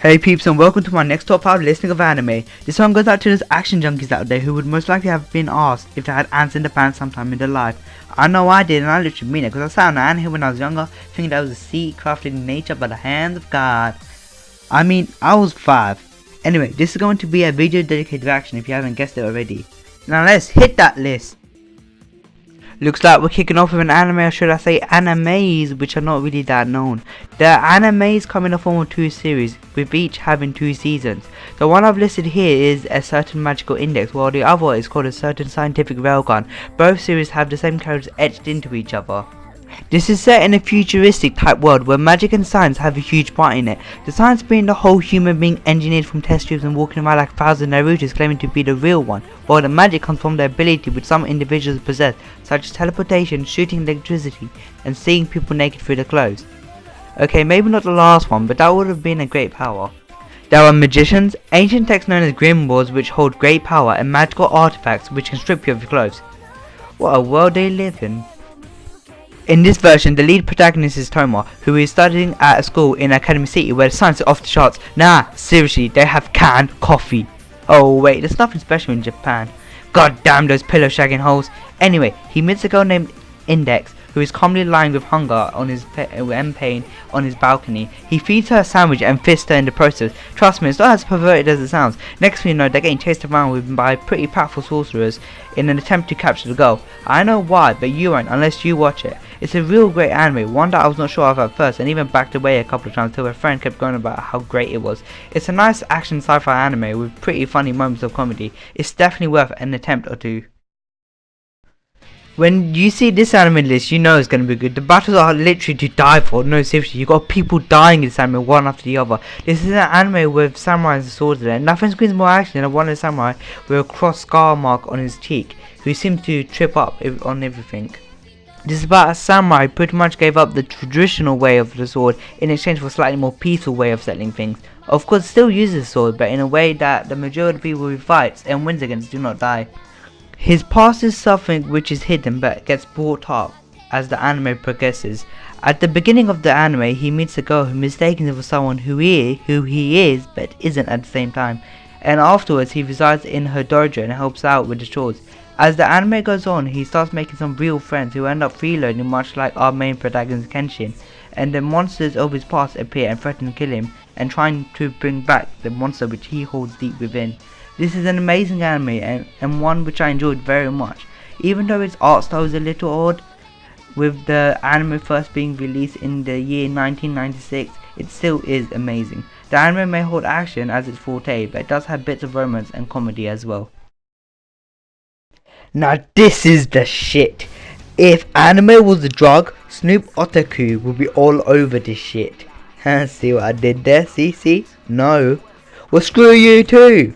Hey peeps, and welcome to my next top 5 listing of anime. This one goes out to those action junkies out there who would most likely have been asked if they had ants in the pants sometime in their life. I know I did, and I literally mean it, because I sat on an ant hill when I was younger, thinking that was a seed crafted in nature by the hands of God. I mean, I was 5. Anyway, this is going to be a video dedicated to action if you haven't guessed it already. Now let's hit that list. Looks like we're kicking off with an anime, or should I say animes, which are not really that known. The animes come in the form of 2 series, with each having 2 seasons. The one I've listed here is A Certain Magical Index, while the other is called A Certain Scientific Railgun. Both series have the same characters etched into each other. This is set in a futuristic type world where magic and science have a huge part in it. The science being the whole human being engineered from test tubes and walking around like 1,000 Narutos claiming to be the real one, while the magic comes from the ability which some individuals possess, such as teleportation, shooting electricity, and seeing people naked through their clothes. Okay, maybe not the last one, but that would have been a great power. There are magicians, ancient texts known as grimoires which hold great power, and magical artifacts which can strip you of your clothes. What a world they live in. In this version, the lead protagonist is Toma, who is studying at a school in Academy City where the science is off the charts. Nah, seriously, they have canned coffee. Oh wait, there's nothing special in Japan. God damn those pillow shagging holes. Anyway, he meets a girl named Index, who is calmly lying with hunger on his and pain on his balcony. He feeds her a sandwich and fists her in the process. Trust me, it's not as perverted as it sounds. Next thing you know, they're getting chased around with by pretty powerful sorcerers in an attempt to capture the girl. I know why, but you won't unless you watch it. It's a real great anime, one that I was not sure of at first and even backed away a couple of times till a friend kept going about how great it was. It's a nice action sci-fi anime with pretty funny moments of comedy. It's definitely worth an attempt or two. When you see this anime list, you know it's going to be good. The battles are literally to die for. No, seriously, you got people dying in this anime one after the other. This is an anime with samurais and swords in it. Nothing screams more action than one of the samurai with a cross scar mark on his cheek, who seems to trip up on everything. This is about a samurai who pretty much gave up the traditional way of the sword in exchange for a slightly more peaceful way of settling things. Of course, still uses the sword, but in a way that the majority of people he fights and wins against do not die. His past is something which is hidden but gets brought up as the anime progresses. At the beginning of the anime, he meets a girl who mistakes him for someone who he is but isn't at the same time, and afterwards he resides in her dojo and helps out with the chores. As the anime goes on, he starts making some real friends who end up freeloading much like our main protagonist Kenshin, and the monsters of his past appear and threaten to kill him and trying to bring back the monster which he holds deep within. This is an amazing anime and one which I enjoyed very much. Even though its art style is a little odd, with the anime first being released in the year 1996, it still is amazing. The anime may hold action as its forte, but it does have bits of romance and comedy as well. Now this is the shit. If anime was a drug, Snoop Otaku would be all over this shit. See what I did there? See? No. Well, screw you too.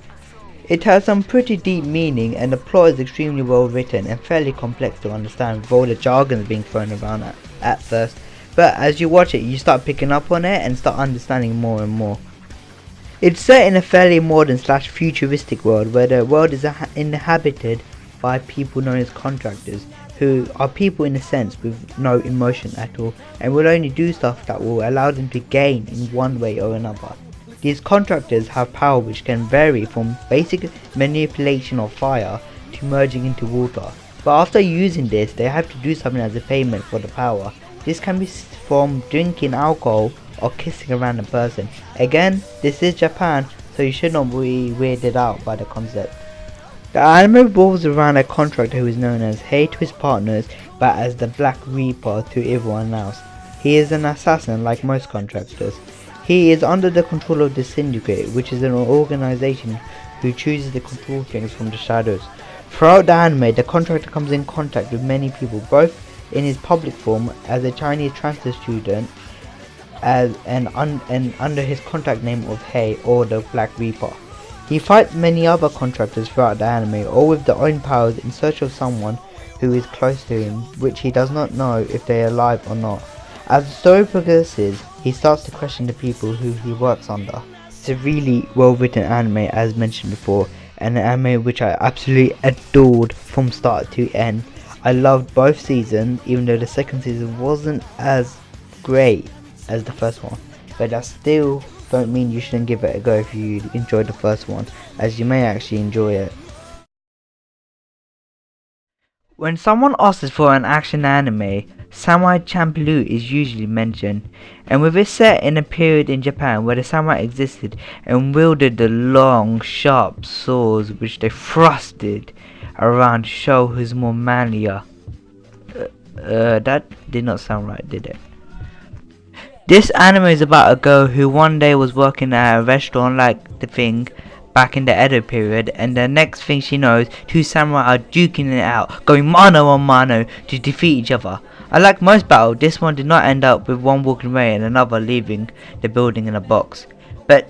It has some pretty deep meaning and the plot is extremely well written and fairly complex to understand with all the jargon being thrown around at first. But as you watch it, you start picking up on it and start understanding more and more. It's set in a fairly modern / futuristic world where the world is inhabited by people known as contractors, who are people in a sense with no emotion at all and will only do stuff that will allow them to gain in one way or another. These contractors have power which can vary from basic manipulation of fire to merging into water, but after using this they have to do something as a payment for the power. This can be from drinking alcohol or kissing a random person. Again, this is Japan, so you should not be weirded out by the concept. The anime revolves around a contractor who is known as Hei to his partners, but as the Black Reaper to everyone else. He is an assassin like most contractors. He is under the control of the Syndicate, which is an organization who chooses to control things from the shadows. Throughout the anime, the contractor comes in contact with many people, both in his public form as a Chinese transfer student and under his contract name of Hei or the Black Reaper. He fights many other contractors throughout the anime, all with their own powers in search of someone who is close to him, which he does not know if they are alive or not. As the story progresses, he starts to question the people who he works under. It's a really well written anime as mentioned before, and an anime which I absolutely adored from start to end. I loved both seasons, even though the second season wasn't as great as the first one, but I still don't mean you shouldn't give it a go if you enjoyed the first one, as you may actually enjoy it. When someone asks for an action anime, Samurai Champloo is usually mentioned, and with it set in a period in Japan where the samurai existed and wielded the long, sharp swords which they thrusted around to show who's more manlier. That did not sound right, did it? This anime is about a girl who one day was working at a restaurant like the thing back in the Edo period, and the next thing she knows, two samurai are duking it out, going mano a mano to defeat each other. Unlike most battles, this one did not end up with one walking away and another leaving the building in a box, but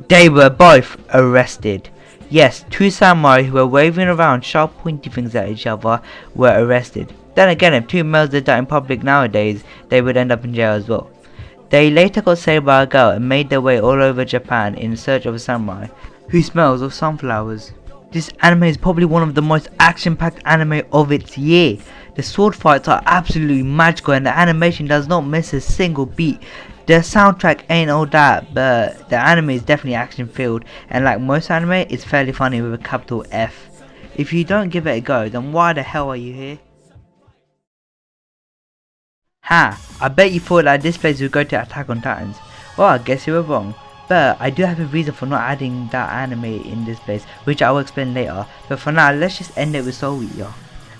they were both arrested. Yes, two samurai who were waving around sharp pointy things at each other were arrested. Then again, if two males did that in public nowadays, they would end up in jail as well. They later got saved by a girl and made their way all over Japan in search of a samurai who smells of sunflowers. This anime is probably one of the most action-packed anime of its year. The sword fights are absolutely magical and the animation does not miss a single beat. The soundtrack ain't all that, but the anime is definitely action-filled, and like most anime, it's fairly funny with a capital F. If you don't give it a go, then why the hell are you here? Ha! I bet you thought that this place would go to Attack on Titans. Well, I guess you were wrong. But I do have a reason for not adding that anime in this place, which I will explain later. But for now, let's just end it with Soul Eater.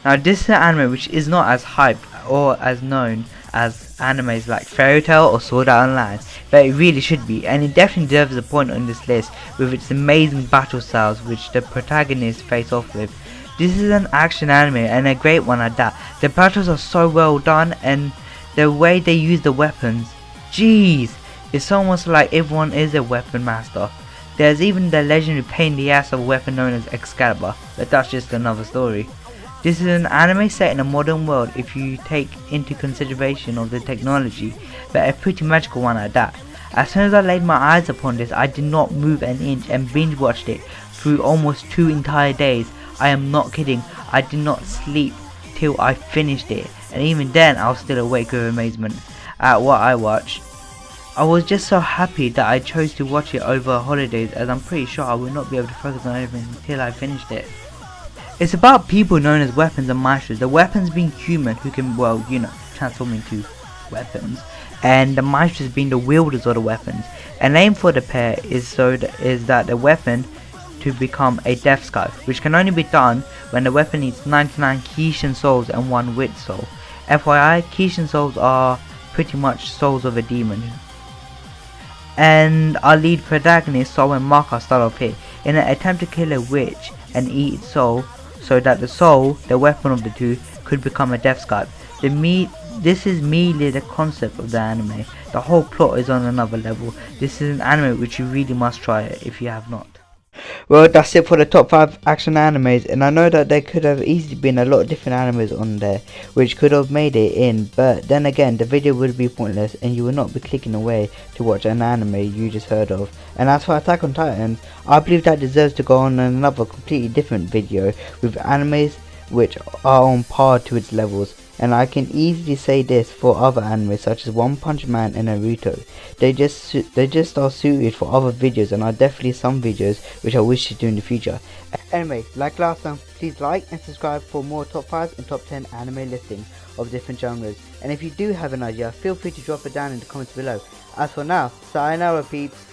Now, this is an anime which is not as hyped or as known as animes like Fairy Tail or Sword Art Online, but it really should be, and it definitely deserves a point on this list with its amazing battle styles which the protagonists face off with. This is an action anime and a great one at that. The battles are so well done, and the way they use the weapons, jeez, it's almost like everyone is a weapon master. There's even the legendary pain in the ass of a weapon known as Excalibur, but that's just another story. This is an anime set in a modern world if you take into consideration of the technology, but a pretty magical one at that. As soon as I laid my eyes upon this, I did not move an inch and binge watched it through almost 2 entire days. I am not kidding, I did not sleep till I finished it, and even then I was still awake with amazement at what I watched. I was just so happy that I chose to watch it over holidays, as I'm pretty sure I would not be able to focus on anything until I finished it. It's about people known as weapons and maestros, the weapons being human who can, well, you know, transform into weapons, and the maestros being the wielders of the weapons. An aim for the pair is that the weapon to become a death scythe, which can only be done when the weapon needs 99 Kishin souls and 1 wit soul. FYI, Kishin souls are pretty much souls of a demon. And our lead protagonist, Soul and Maka, start off here in an attempt to kill a witch and eat its soul, so that the soul, the weapon of the two, could become a death scythe. This is merely the concept of the anime. The whole plot is on another level. This is an anime which you really must try it if you have not. Well, that's it for the top 5 action animes, and I know that there could have easily been a lot of different animes on there which could have made it in, but then again the video would be pointless and you would not be clicking away to watch an anime you just heard of. And as for Attack on Titans, I believe that deserves to go on another completely different video with animes which are on par to its levels. And I can easily say this for other animes such as One Punch Man and Naruto. They just are suited for other videos, and are definitely some videos which I wish to do in the future. Anyway, like last time, please like and subscribe for more top 5 and top 10 anime listings of different genres. And if you do have an idea, feel free to drop it down in the comments below. As for now, sayonara peeps.